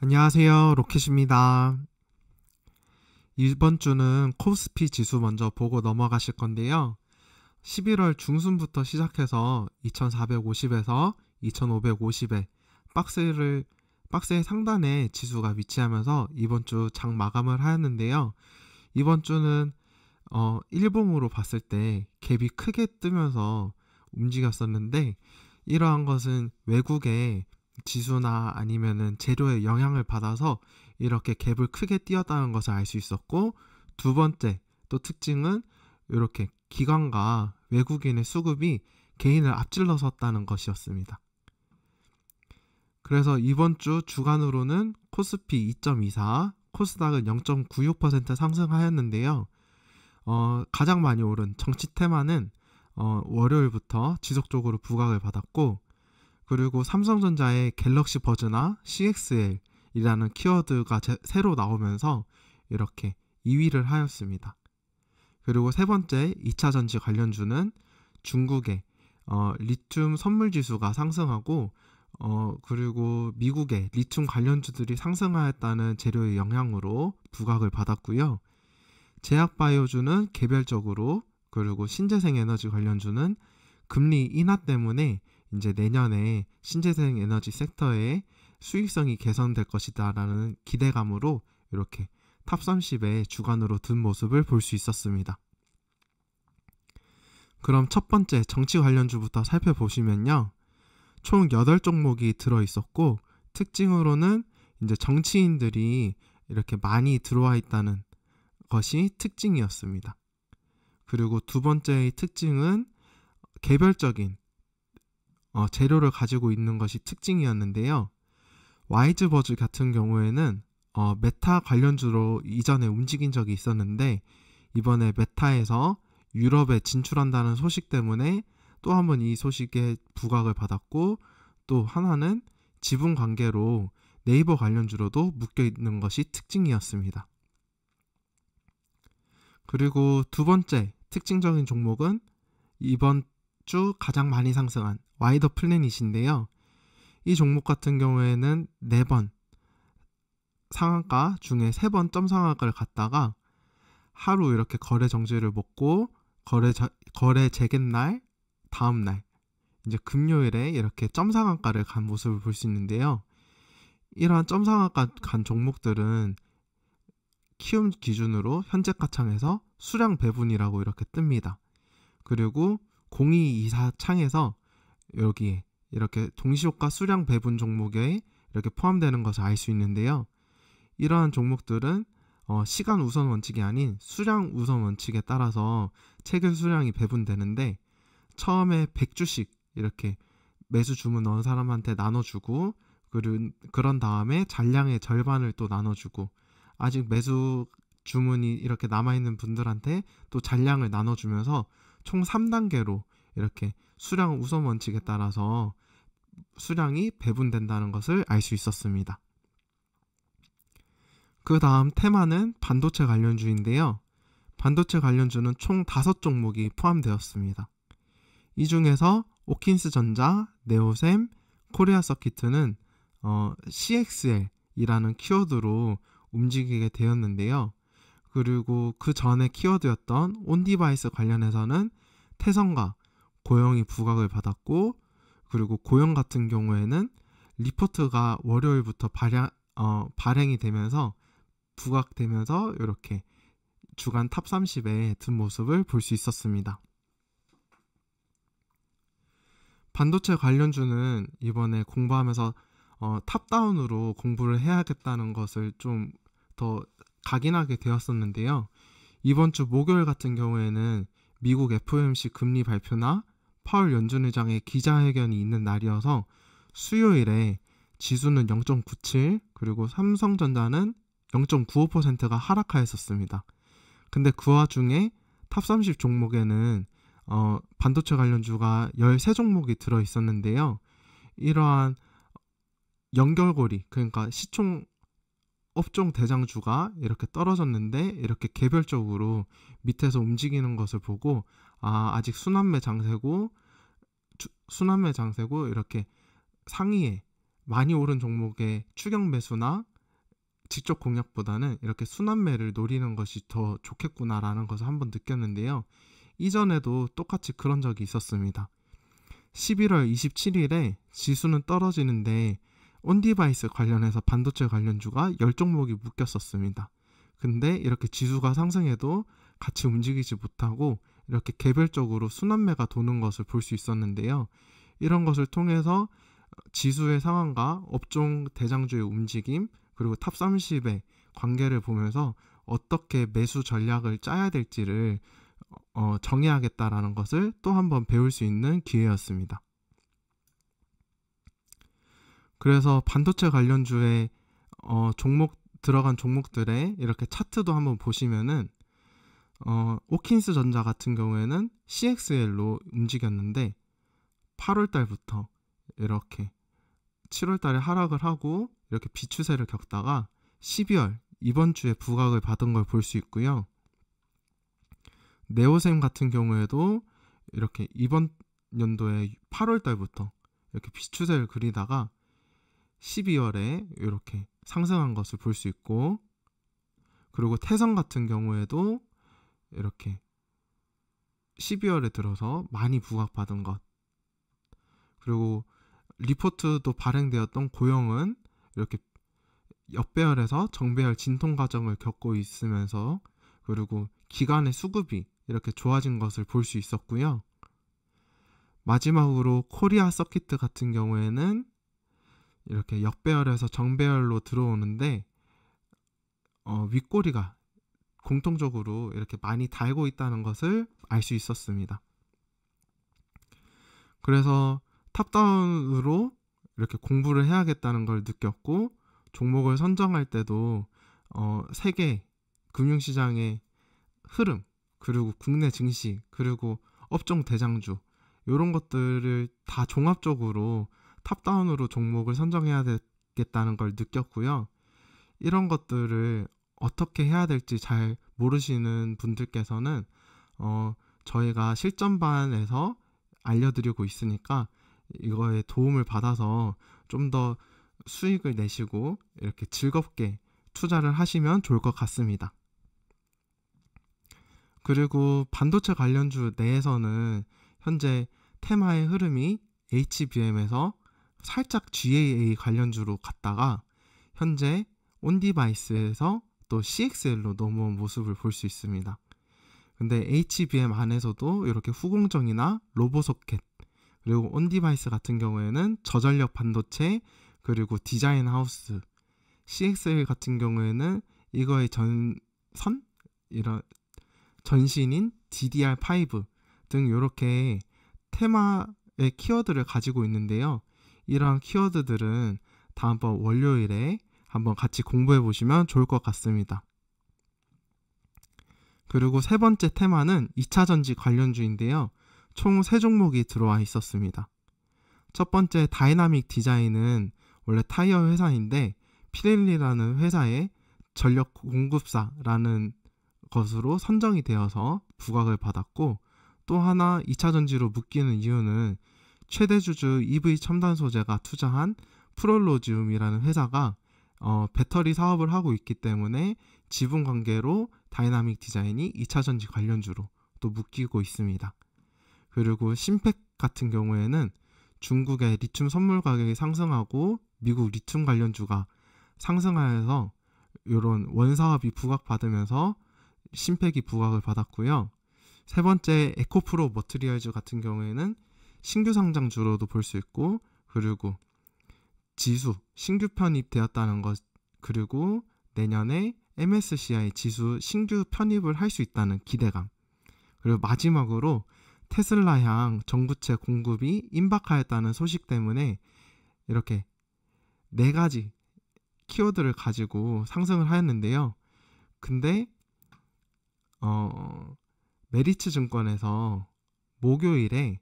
안녕하세요, 로켓입니다. 이번 주는 코스피 지수 먼저 보고 넘어가실 건데요. 11월 중순부터 시작해서 2450에서 2550에 박스의 상단에 지수가 위치하면서 이번 주 장 마감을 하였는데요. 이번 주는 일봉으로 봤을 때 갭이 크게 뜨면서 움직였었는데, 이러한 것은 외국의 지수나 아니면은 재료의 영향을 받아서 이렇게 갭을 크게 띄었다는 것을 알 수 있었고, 두 번째 또 특징은 이렇게 기관과 외국인의 수급이 개인을 앞질러 섰다는 것이었습니다. 그래서 이번 주 주간으로는 코스피 2.24, 코스닥은 0.96% 상승하였는데요. 가장 많이 오른 정치 테마는 월요일부터 지속적으로 부각을 받았고, 그리고 삼성전자의 갤럭시 버즈나 CXL이라는 키워드가 새로 나오면서 이렇게 2위를 하였습니다. 그리고 세 번째 2차 전지 관련주는 중국의 리튬 선물지수가 상승하고, 그리고 미국의 리튬 관련주들이 상승하였다는 재료의 영향으로 부각을 받았고요. 제약바이오주는 개별적으로, 그리고 신재생에너지 관련주는 금리 인하 때문에 이제 내년에 신재생 에너지 섹터의 수익성이 개선될 것이다 라는 기대감으로 이렇게 탑 30에 주간으로 든 모습을 볼 수 있었습니다. 그럼 첫 번째 정치 관련주부터 살펴보시면요. 총 8종목이 들어있었고, 특징으로는 이제 정치인들이 이렇게 많이 들어와 있다는 것이 특징이었습니다. 그리고 두 번째의 특징은 개별적인 재료를 가지고 있는 것이 특징이었는데요. 와이즈버즈 같은 경우에는 메타 관련주로 이전에 움직인 적이 있었는데, 이번에 메타에서 유럽에 진출한다는 소식 때문에 또 한 번 이 소식에 부각을 받았고, 또 하나는 지분 관계로 네이버 관련주로도 묶여 있는 것이 특징이었습니다. 그리고 두 번째 특징적인 종목은 이번 주 가장 많이 상승한 와이더 플래닛인데요. 이 종목 같은 경우에는 4번 상한가 중에 3번 점 상한가를 갔다가 하루 이렇게 거래 정지를 먹고, 거래 재개날 다음날 이제 금요일에 이렇게 점 상한가를 간 모습을 볼 수 있는데요. 이러한 점 상한가 간 종목들은 키움 기준으로 현재가 창에서 수량 배분이라고 이렇게 뜹니다. 그리고 0224 창에서 여기에 이렇게 동시효과 수량 배분 종목에 이렇게 포함되는 것을 알 수 있는데요. 이러한 종목들은 시간 우선 원칙이 아닌 수량 우선 원칙에 따라서 체결 수량이 배분되는데, 처음에 100주씩 이렇게 매수 주문 넣은 사람한테 나눠주고, 그런 다음에 잔량의 절반을 또 나눠주고, 아직 매수 주문이 이렇게 남아있는 분들한테 또 잔량을 나눠주면서 총 3단계로 이렇게 수량 우선 원칙에 따라서 수량이 배분된다는 것을 알 수 있었습니다. 그 다음 테마는 반도체 관련주인데요. 반도체 관련주는 총 5종목이 포함되었습니다. 이 중에서 오킨스전자, 네오셈, 코리아서키트는 CXL이라는 키워드로 움직이게 되었는데요. 그리고 그 전에 키워드였던 온디바이스 관련해서는 태성과 고영이 부각을 받았고, 그리고 고영 같은 경우에는 리포트가 월요일부터 발행이 되면서 부각되면서 이렇게 주간 탑 30에 든 모습을 볼 수 있었습니다. 반도체 관련주는 이번에 공부하면서 탑다운으로 공부를 해야겠다는 것을 좀 더 각인하게 되었었는데요. 이번 주 목요일 같은 경우에는 미국 FOMC 금리 발표나 파월 연준 의장의 기자회견이 있는 날이어서 수요일에 지수는 0.97, 그리고 삼성전자는 0.95%가 하락하였었습니다. 근데 그 와중에 탑 30 종목에는 반도체 관련주가 13종목이 들어있었는데요. 이러한 연결고리, 그러니까 시총 업종 대장주가 이렇게 떨어졌는데 이렇게 개별적으로 밑에서 움직이는 것을 보고 아직 순환매 장세고 순환매 장세고 이렇게 상위에 많이 오른 종목의 추격 매수나 직접 공략보다는 이렇게 순환매를 노리는 것이 더 좋겠구나라는 것을 한번 느꼈는데요. 이전에도 똑같이 그런 적이 있었습니다. 11월 27일에 지수는 떨어지는데 온디바이스 관련해서 반도체 관련주가 10종목이 묶였었습니다. 근데 이렇게 지수가 상승해도 같이 움직이지 못하고 이렇게 개별적으로 순환매가 도는 것을 볼 수 있었는데요. 이런 것을 통해서 지수의 상황과 업종 대장주의 움직임 그리고 탑 30의 관계를 보면서 어떻게 매수 전략을 짜야 될지를 정해야겠다라는 것을 또 한번 배울 수 있는 기회였습니다. 그래서 반도체 관련주의 들어간 종목들의 이렇게 차트도 한번 보시면은 오킨스 전자 같은 경우에는 CXL로 움직였는데 8월 달부터 이렇게 7월 달에 하락을 하고 이렇게 비추세를 겪다가 12월 이번 주에 부각을 받은 걸 볼 수 있고요. 네오셈 같은 경우에도 이렇게 이번 연도에 8월 달부터 이렇게 비추세를 그리다가 12월에 이렇게 상승한 것을 볼 수 있고, 그리고 태성 같은 경우에도 이렇게 12월에 들어서 많이 부각받은 것, 그리고 리포트도 발행되었던 고영은 이렇게 역배열에서 정배열 진통 과정을 겪고 있으면서 그리고 기관의 수급이 이렇게 좋아진 것을 볼 수 있었고요. 마지막으로 코리아 서키트 같은 경우에는 이렇게 역배열에서 정배열로 들어오는데 윗꼬리가 공통적으로 이렇게 많이 달고 있다는 것을 알 수 있었습니다. 그래서 탑다운으로 이렇게 공부를 해야겠다는 걸 느꼈고, 종목을 선정할 때도 세계 금융시장의 흐름, 그리고 국내 증시, 그리고 업종 대장주 이런 것들을 다 종합적으로 탑다운으로 종목을 선정해야 되겠다는 걸 느꼈고요. 이런 것들을 어떻게 해야 될지 잘 모르시는 분들께서는 저희가 실전반에서 알려드리고 있으니까 이거에 도움을 받아서 좀 더 수익을 내시고 이렇게 즐겁게 투자를 하시면 좋을 것 같습니다. 그리고 반도체 관련주 내에서는 현재 테마의 흐름이 HBM에서 살짝 GAA 관련주로 갔다가 현재 온디바이스에서 또 CXL로 넘어온 모습을 볼 수 있습니다. 근데 HBM 안에서도 이렇게 후공정이나 로보소켓, 그리고 온디바이스 같은 경우에는 저전력 반도체, 그리고 디자인 하우스, CXL 같은 경우에는 이거의 전신인 DDR5 등 이렇게 테마의 키워드를 가지고 있는데요. 이러한 키워드들은 다음번 월요일에 한번 같이 공부해 보시면 좋을 것 같습니다. 그리고 세 번째 테마는 2차전지 관련주인데요. 총 3종목이 들어와 있었습니다. 첫 번째 다이나믹 디자인은 원래 타이어 회사인데 피렐리라는 회사의 전력 공급사라는 것으로 선정이 되어서 부각을 받았고, 또 하나 2차전지로 묶이는 이유는 최대주주 EV 첨단 소재가 투자한 프롤로지움이라는 회사가 배터리 사업을 하고 있기 때문에 지분 관계로 다이나믹 디자인이 2차전지 관련주로 또 묶이고 있습니다. 그리고 심팩 같은 경우에는 중국의 리튬 선물 가격이 상승하고 미국 리튬 관련주가 상승하여서 이런 원사업이 부각받으면서 심팩이 부각을 받았고요. 세 번째 에코프로 머티리얼즈 같은 경우에는 신규 상장주로도 볼 수 있고, 그리고 지수 신규 편입되었다는 것, 그리고 내년에 MSCI 지수 신규 편입을 할 수 있다는 기대감, 그리고 마지막으로 테슬라향 전구체 공급이 임박하였다는 소식 때문에 이렇게 4가지 키워드를 가지고 상승을 하였는데요. 근데 메리츠 증권에서 목요일에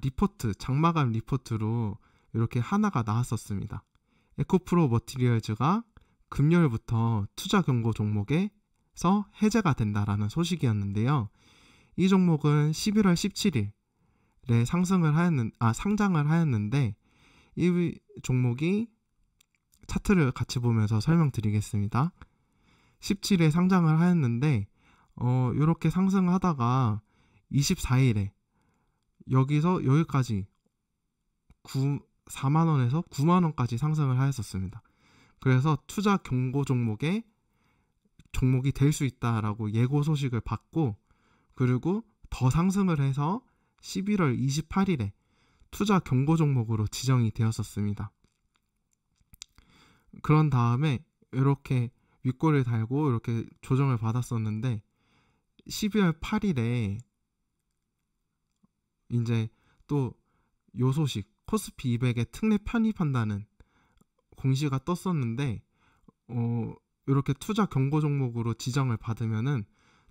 리포트, 장마감 리포트로 이렇게 하나가 나왔었습니다. 에코프로 머티리얼즈가 금요일부터 투자 경고 종목에서 해제가 된다라는 소식이었는데요. 이 종목은 11월 17일에 상장을 하였는데 이 종목이 차트를 같이 보면서 설명드리겠습니다. 17에 상장을 하였는데 이렇게 상승하다가 24일에 여기서 여기까지 4만원에서 9만원까지 상승을 하였었습니다. 그래서 투자 경고 종목이 될 수 있다라고 예고 소식을 받고, 그리고 더 상승을 해서 11월 28일에 투자 경고 종목으로 지정이 되었었습니다. 그런 다음에 이렇게 윗골을 달고 이렇게 조정을 받았었는데 12월 8일에 이제 또 요 소식, 코스피 200에 특례 편입한다는 공시가 떴었는데 이렇게 투자 경고 종목으로 지정을 받으면은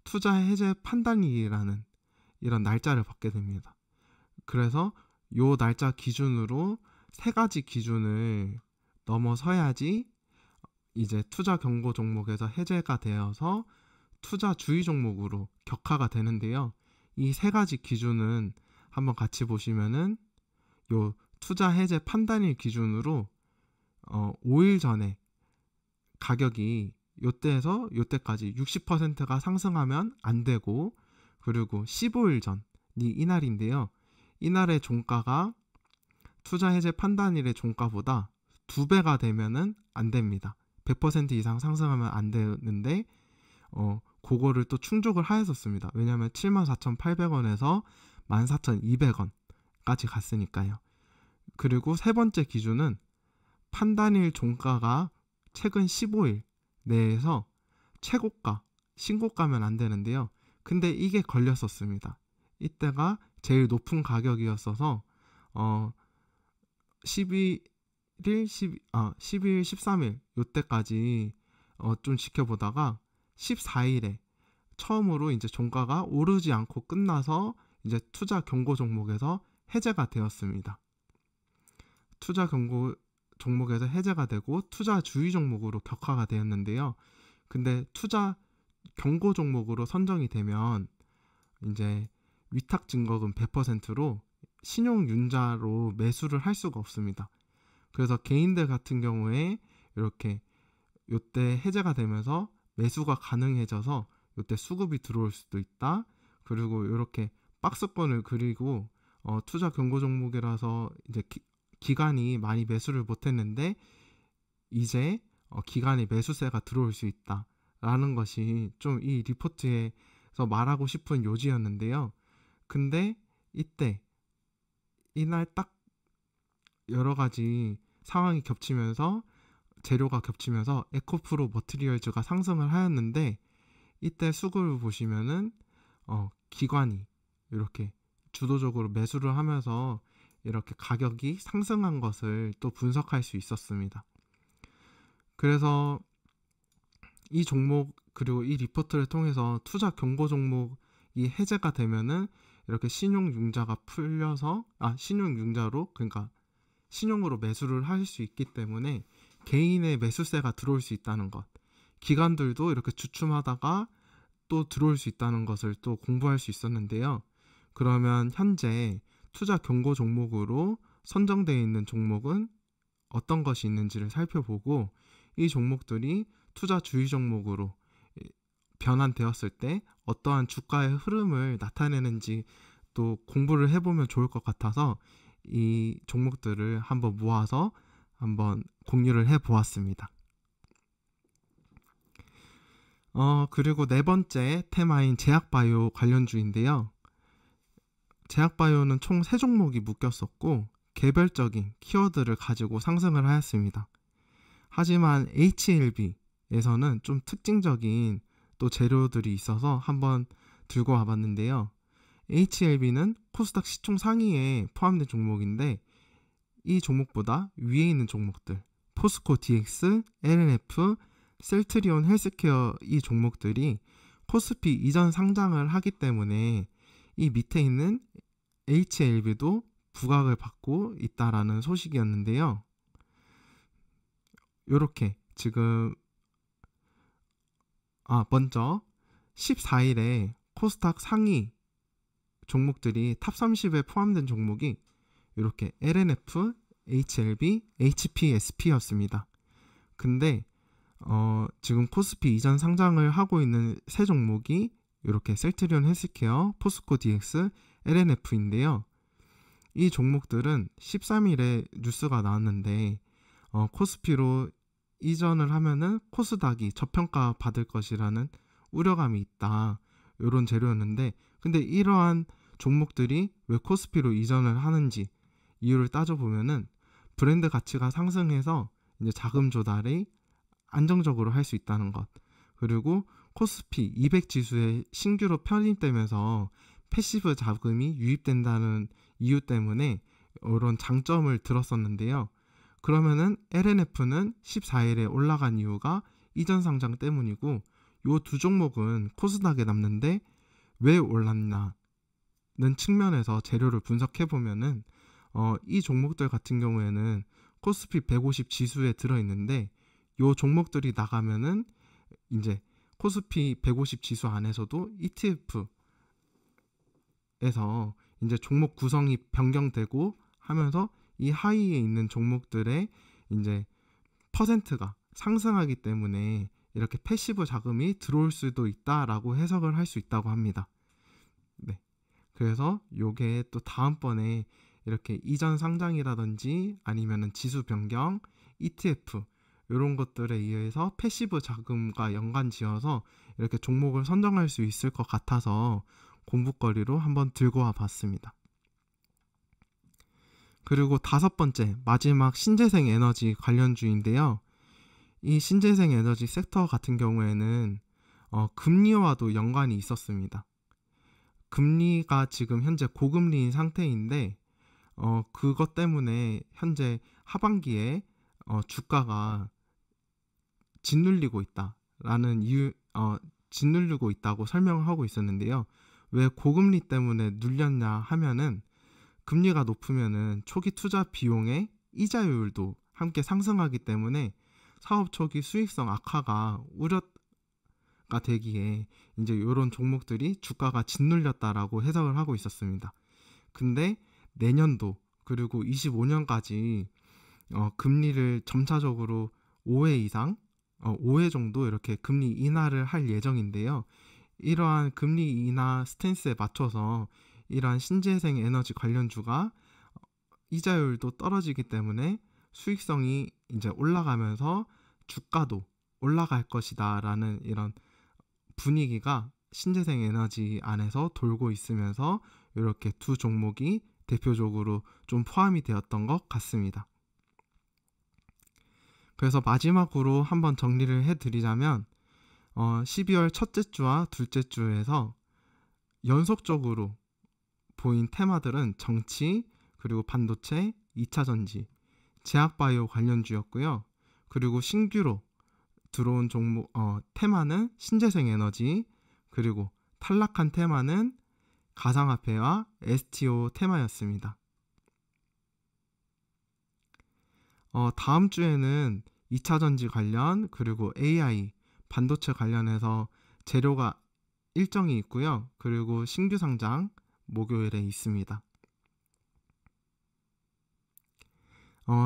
투자 해제 판단일이라는 이런 날짜를 받게 됩니다. 그래서 요 날짜 기준으로 3가지 기준을 넘어서야지 이제 투자 경고 종목에서 해제가 되어서 투자 주의 종목으로 격하가 되는데요. 이 3가지 기준은 한번 같이 보시면은 요 투자 해제 판단일 기준으로 5일 전에 가격이 요때에서 요때까지 60%가 상승하면 안 되고, 그리고 15일 전이 이날인데요. 이날의 종가가 투자 해제 판단일의 종가보다 2배가 되면은 안 됩니다. 100% 이상 상승하면 안 되는데 그거를 또 충족을 하였었습니다. 왜냐하면 74,800원에서 14,200원까지 갔으니까요. 그리고 세 번째 기준은 판단일 종가가 최근 15일 내에서 최고가, 신고가면 안 되는데요. 근데 이게 걸렸었습니다. 이때가 제일 높은 가격이었어서 12일, 13일 요때까지 좀 지켜보다가 14일에 처음으로 이제 종가가 오르지 않고 끝나서 이제 투자 경고 종목에서 해제가 되었습니다. 투자 경고 종목에서 해제가 되고 투자 주의 종목으로 격화가 되었는데요. 근데 투자 경고 종목으로 선정이 되면 이제 위탁 증거금 100%로 신용융자로 매수를 할 수가 없습니다. 그래서 개인들 같은 경우에 이렇게 요때 해제가 되면서 매수가 가능해져서 요때 수급이 들어올 수도 있다. 그리고 이렇게 박스권을 그리고 투자 경고 종목이라서 이제 기관이 많이 매수를 못했는데 이제 기관이 매수세가 들어올 수 있다라는 것이 좀 이 리포트에서 말하고 싶은 요지였는데요. 근데 이날 딱 여러 가지 상황이 겹치면서 재료가 겹치면서 에코프로 머티리얼즈가 상승을 하였는데, 이때 수급을 보시면은 기관이 이렇게 주도적으로 매수를 하면서 이렇게 가격이 상승한 것을 또 분석할 수 있었습니다. 그래서 이 종목 그리고 이 리포트를 통해서 투자 경고 종목이 해제가 되면은 이렇게 신용융자가 풀려서 신용융자로, 그러니까 신용으로 매수를 할 수 있기 때문에 개인의 매수세가 들어올 수 있다는 것, 기관들도 이렇게 주춤하다가 또 들어올 수 있다는 것을 또 공부할 수 있었는데요. 그러면 현재 투자 경고 종목으로 선정되어 있는 종목은 어떤 것이 있는지를 살펴보고, 이 종목들이 투자 주의 종목으로 변환되었을 때 어떠한 주가의 흐름을 나타내는지 또 공부를 해보면 좋을 것 같아서 이 종목들을 한번 모아서 한번 공유를 해보았습니다. 그리고 네 번째 테마인 제약바이오 관련주인데요. 제약바이오는 총 3종목이 묶였었고 개별적인 키워드를 가지고 상승을 하였습니다. 하지만 HLB에서는 좀 특징적인 또 재료들이 있어서 한번 들고 와봤는데요. HLB는 코스닥 시총 상위에 포함된 종목인데 이 종목보다 위에 있는 종목들, 포스코 DX, LNF, 셀트리온 헬스케어, 이 종목들이 코스피 이전 상장을 하기 때문에 이 밑에 있는 HLB도 부각을 받고 있다라는 소식이었는데요. 이렇게 지금 먼저 14일에 코스닥 상위 종목들이 탑 30에 포함된 종목이 이렇게 LNF, HLB, HPSP였습니다. 근데 지금 코스피 이전 상장을 하고 있는 세 종목이 이렇게 셀트리온 헬스케어, 포스코 DX, LNF인데요. 이 종목들은 13일에 뉴스가 나왔는데 코스피로 이전을 하면은 코스닥이 저평가 받을 것이라는 우려감이 있다. 이런 재료였는데, 근데 이러한 종목들이 왜 코스피로 이전을 하는지 이유를 따져보면은 브랜드 가치가 상승해서 이제 자금 조달이 안정적으로 할 수 있다는 것, 그리고 코스피 200 지수에 신규로 편입되면서 패시브 자금이 유입된다는 이유 때문에 이런 장점을 들었었는데요. 그러면은 LNF는 14일에 올라간 이유가 이전 상장 때문이고, 이 두 종목은 코스닥에 남는데 왜 올랐나는 측면에서 재료를 분석해 보면은 이 종목들 같은 경우에는 코스피 150 지수에 들어있는데, 이 종목들이 나가면은 이제 코스피 150 지수 안에서도 ETF에서 이제 종목 구성이 변경되고 하면서 이 하위에 있는 종목들의 이제 퍼센트가 상승하기 때문에 이렇게 패시브 자금이 들어올 수도 있다라고 해석을 할 수 있다고 합니다. 네. 그래서 요게 또 다음번에 이렇게 이전 상장이라든지 아니면은 지수 변경, ETF 이런 것들에 의해서 패시브 자금과 연관 지어서 이렇게 종목을 선정할 수 있을 것 같아서 공부거리로 한번 들고 와 봤습니다. 그리고 다섯 번째, 마지막 신재생 에너지 관련주인데요. 이 신재생 에너지 섹터 같은 경우에는 금리와도 연관이 있었습니다. 금리가 지금 현재 고금리인 상태인데 그것 때문에 현재 하반기에 주가가 짓눌리고 있다라는 짓눌리고 있다고 설명을 하고 있었는데요. 왜 고금리 때문에 눌렸냐 하면은 금리가 높으면은 초기 투자 비용의 이자율도 함께 상승하기 때문에 사업 초기 수익성 악화가 우려가 되기에 이제 이런 종목들이 주가가 짓눌렸다라고 해석을 하고 있었습니다. 근데 내년도 그리고 25년까지 금리를 점차적으로 5회 이상 5회 정도 이렇게 금리 인하를 할 예정인데요. 이러한 금리 인하 스탠스에 맞춰서 이러한 신재생 에너지 관련주가 이자율도 떨어지기 때문에 수익성이 이제 올라가면서 주가도 올라갈 것이다 라는 이런 분위기가 신재생 에너지 안에서 돌고 있으면서 이렇게 두 종목이 대표적으로 좀 포함이 되었던 것 같습니다. 그래서 마지막으로 한번 정리를 해드리자면 12월 첫째 주와 둘째 주에서 연속적으로 보인 테마들은 정치, 그리고 반도체, 2차전지, 제약바이오 관련주였고요. 그리고 신규로 들어온 종목 테마는 신재생 에너지, 그리고 탈락한 테마는 가상화폐와 STO 테마였습니다. 다음 주에는 2차전지 관련, 그리고 AI, 반도체 관련해서 재료가 일정이 있고요. 그리고 신규 상장 목요일에 있습니다.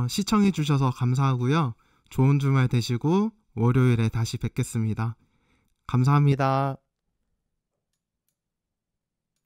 시청해 주셔서 감사하고요. 좋은 주말 되시고 월요일에 다시 뵙겠습니다. 감사합니다.